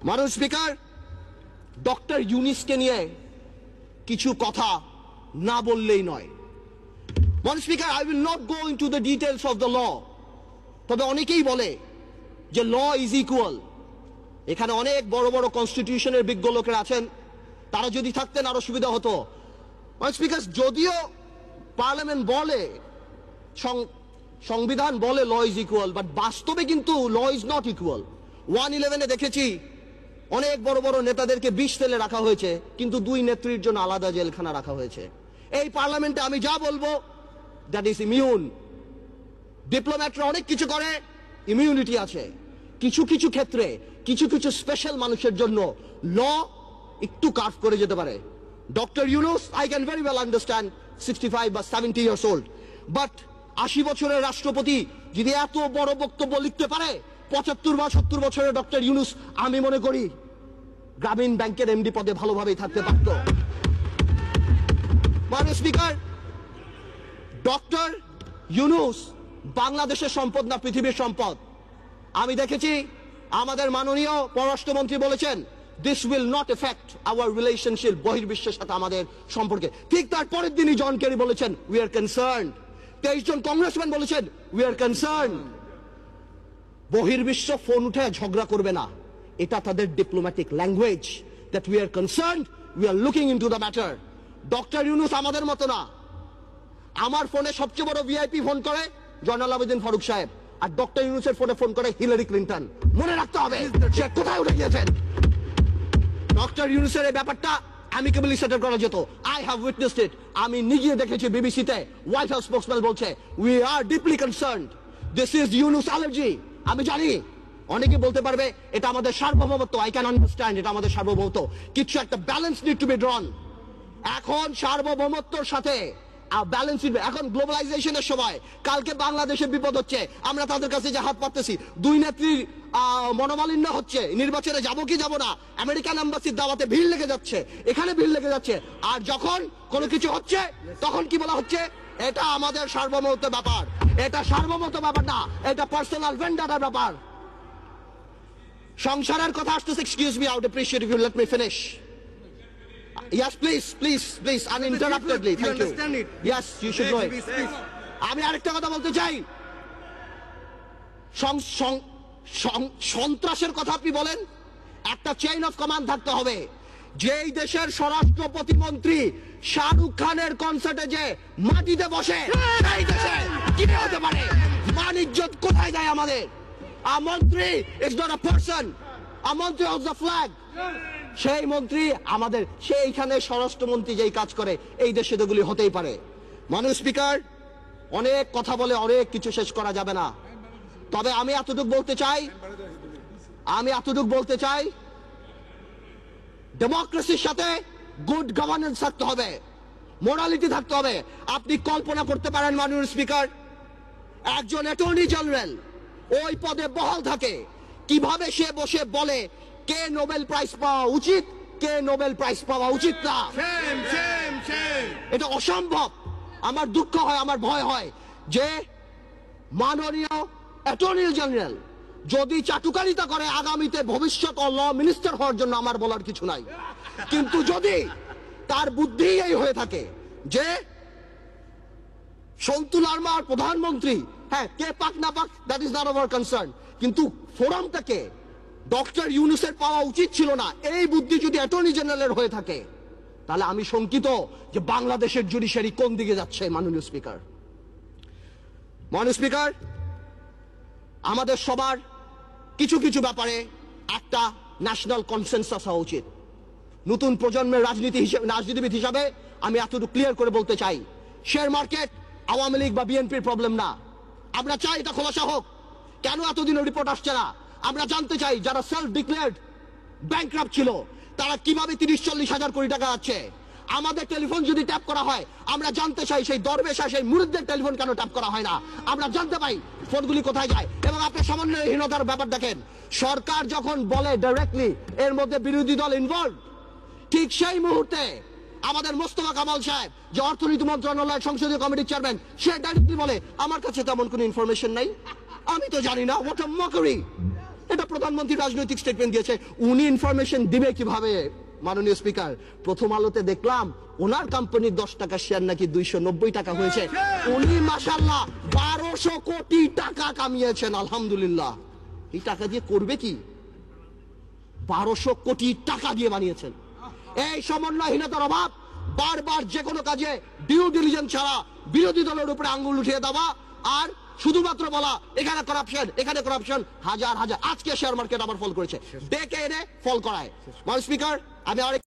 মাননীয় speaker, doctor ইউনূসকে নিয়ে কিছু কথা না বললেই নয়। মাননীয় speaker, I will not go into the details of the law. তবে অনেকেই বলে যে ল ইজ ইকুয়াল। এখানে অনেক বড় বড় কনস্টিটিউশনের বিজ্ঞ লোকেরা আছেন, তারা যদি থাকতেন আরো সুবিধা হতো। মাননীয় স্পিকার, যদিও পার্লামেন্ট বলে, সংবিধান বলে ল ইজ ইকুয়াল, বাট বাস্তবে কিন্তু ল ইজ নট ইকুয়াল। 111-এ দেখেছি অনেক বড় বড় নেতাদেরকে বিষ তেলে রাখা হয়েছে, কিন্তু দুই নেত্রীর জন্য আলাদা জেলখানা রাখা হয়েছে। এই পার্লামেন্টে আমি যা বলবো দ্যাট ইজ ইমিউন। ডিপ্লোম্যাটরা অনেক কিছু করে, ইমিউনিটি আছে। কিছু কিছু ক্ষেত্রে কিছু কিছু স্পেশাল মানুষের জন্য ল একটু কার্ভ করে যেতে পারে। Doctor Yunus, I can very well understand 65 বা 70 ইয়ার্স ওল্ড, বাট 80 বছরের রাষ্ট্রপতি যদি এত বড় বক্তব্য লিখতে পারে, 75 বা 70 বছরের ডক্টর ইউনূস আমি মনে করি গ্রামীণ ব্যাংকের এমডি পদে ভালোভাবেই থাকতে পারত। মাননীয় স্পিকার, ডক্টর ইউনূস বাংলাদেশের সম্পদ না পৃথিবীর সম্পদ। আমি দেখেছি আমাদের মাননীয় পররাষ্ট্রমন্ত্রী বলেছেন this will not affect our relationship, বহির্বিশ্বের সাথে আমাদের সম্পর্কে। ঠিক তার পরের দিনই জন কেরি বলেছেন উই আর কনসার্নড। 23 জন কংগ্রেসম্যান বলেছেন উই আর কনসার্নড। বহির্বিশ্ব ফোন উঠে ঝগড়া করবে না, এটা তাদের diplomatic language, that we are concerned, we are looking into the matter. Doctor Yunus আমাদের মতো না। আমার ফোনে সবচেয়ে বড় ভিআইপি ফোন করে জয়নাল আবেদিন ফারুক সাহেব, আর ডক্টর ইউনূসের ফোনে ফোন করে হিলারি ক্লিন্টন। মনে রাখতে হবে সে কোথায় উঠে গিয়েছেন। ডক্টর ইউনূসের এই ব্যাপারটা অ্যামিকেবলি সেটেল করা যেত। আই হ্যাভ উইটনেসড ইট। আমি নিজে দেখেছি বিবিসিতে হোয়াইট হাউস স্পোকসম্যান বলছে we are deeply concerned, this is Yunus allergy. আমি জানি অনেকে বলতে পারবে এটা আমাদের সার্বভৌমত্ব, আই ক্যান আন্ডারস্ট্যান্ড এটা আমাদের সার্বভৌমত্ব, কিছু একটা ব্যালেন্স নিড টু বি ড্রন। এখন সার্বভৌমত্বর সাথে ব্যালেন্স, এখন গ্লোবালাইজেশনের সময় কালকে বাংলাদেশের বিপদ হচ্ছে, আমরা তাদের কাছে যে হাত পাততেছি, দুই নেত্রীর মনোমালিন্য হচ্ছে, নির্বাচনে যাব কি যাব না, আমেরিকান এম্বাসির দাওয়াতে ভিড় লেগে যাচ্ছে, এখানে ভিড় লেগে যাচ্ছে। আর যখন কোনো কিছু হচ্ছে তখন কি বলা হচ্ছে এটা আমাদের সার্বভৌমত্ব ব্যাপার। এটা সার্বভৌমত্ব ব্যাপার না, এটা পার্সোনাল ভেন্ডারের ব্যাপার। সংসারের কথা আসতেছে, excuse me, I would appreciate if you let me finish. Yes, please, uninterruptedly. Thank you. Yes, you should know it. আমি আরেকটা কথা বলতে চাই, সন্ত্রাসের কথা আপনি বলেন, একটা চেইন অফ কমান্ড থাকতে হবে। যেই দেশের স্বরাষ্ট্র প্রতিমন্ত্রী শাহরুখ খানের কনসার্টে যে মাটিতে বসে, সেই দেশে কি হতে পারে? মান ইজ্জত কোথায় যায় আমাদের? A মন্ত্রী is not a person. A মন্ত্রী holds the flag. সেই মন্ত্রী আমাদের, সেইখানে স্বরাষ্ট্রমন্ত্রী যেই কাজ করে, এই দেশে এগুলি হতেই পারে। মাননীয় স্পিকার, অনেক কথা বলে অনেক কিছু শেষ করা যাবে না, তবে আমি এতটুকু বলতে চাই ডেমোক্রেসির সাথে গুড গভর্নেন্স থাকতে হবে, মোরালিটি থাকতে হবে। আপনি কল্পনা করতে পারেন মাননীয় স্পিকার, একজন অ্যাটর্নি জেনারেল ওই পদে বহাল থাকে, কিভাবে সে বসে বলে কে নোবেল প্রাইজ পাওয়া উচিত, কে নোবেল প্রাইজ পাওয়া উচিত না। এটা অসম্ভব। আমার দুঃখ হয়, আমার ভয় হয় যে মাননীয় অ্যাটর্নি জেনারেল যদি চাটুকারিতা করে আগামীতে ভবিষ্যৎ ল মিনিস্টার হওয়ার জন্য আমার বলার কিছু নাই, কিন্তু যদি তার বুদ্ধি এই হয়ে থাকে যে সন্তু লারমার প্রধানমন্ত্রী, হ্যাঁ, কে পাক না পাক that is not our concern, কিন্তু ফোরামটাকে ডক্টর ইউনূসের পাওয়া উচিত ছিল না, এই বুদ্ধি যদি অ্যাটর্নি জেনারেলের হয়ে থাকে, তাহলে আমি শঙ্কিত যে বাংলাদেশের জুডিশিয়ারি কোন দিকে যাচ্ছে। মাননীয় স্পিকার, আমাদের সবার কিছু কিছু ব্যাপারে একটা ন্যাশনাল কনসেনসাস হওয়া উচিত। নতুন প্রজন্মের রাজনীতিবিদ হিসাবে আমি এতটুকু ক্লিয়ার করে বলতে চাই, শেয়ার মার্কেট আওয়ামী লীগ বা বিএনপির প্রবলেম না। আমরা চাই এটা খোলাসা হোক। কেন এতদিনও রিপোর্ট আসছে না? আমরা জানতে চাই যারা সেলফ ডিক্লেয়ার্ড ব্যাংকরাপ্ট ছিল তারা কিভাবে 30-40 হাজার কোটি টাকা আছে। আমাদের টেলিফোন যদি ট্যাপ করা হয়, আমরা জানতে চাই সেই দরবেশা, সেই মুরিদদের টেলিফোন কেন ট্যাপ করা হয় না, আমরা জানতে পাই ফোনগুলি কোথায় যায়। এবং আপনি সমন্বয়হীনতার ব্যাপার দেখেন, সরকার যখন বলে ডাইরেক্টলি এর মধ্যে বিরোধী দল ইনভলভ, ঠিক সেই মুহূর্তে আমাদের মোস্তফা কামাল সাহেব যে অর্থনীতি মন্ত্রণালয়ের সংসদীয় কমিটির চেয়ারম্যান, সে ডাইরেক্টলি বলে আমার কাছে তেমন কোনো ইনফরমেশন নাই, আমি তো জানি না। What a mockery! এটা প্রধানমন্ত্রী রাজনৈতিক স্টেটমেন্ট দিয়েছে, উনি ইনফরমেশন দিবে কিভাবে? মাননীয় স্পিকার, প্রথম আলোতে দেখলাম ওনার কোম্পানির 10 টাকা শেয়ার নাকি 290 টাকা হয়েছে। উনি মাশাআল্লাহ 1200 কোটি টাকা কামিয়েছেন, আলহামদুলিল্লাহ। এই টাকা দিয়ে করবে কি? 1200 কোটি টাকা দিয়ে বানিয়েছেন। এই সমন্বয়হীনতার অভাব, বারবার যে কোনো কাজে ডিউ ডিলিজেন্স ছাড়া বিরোধী দলের উপরে আঙ্গুল উঠিয়ে দেওয়া, আর শুধুমাত্র বলা এখানে করাপশন, এখানে করাপশন। হাজার হাজার, আজকে শেয়ার মার্কেট আবার ফল করেছে, ডেকে এনে ফল করায়। মাননীয় স্পিকার, আমি আরেক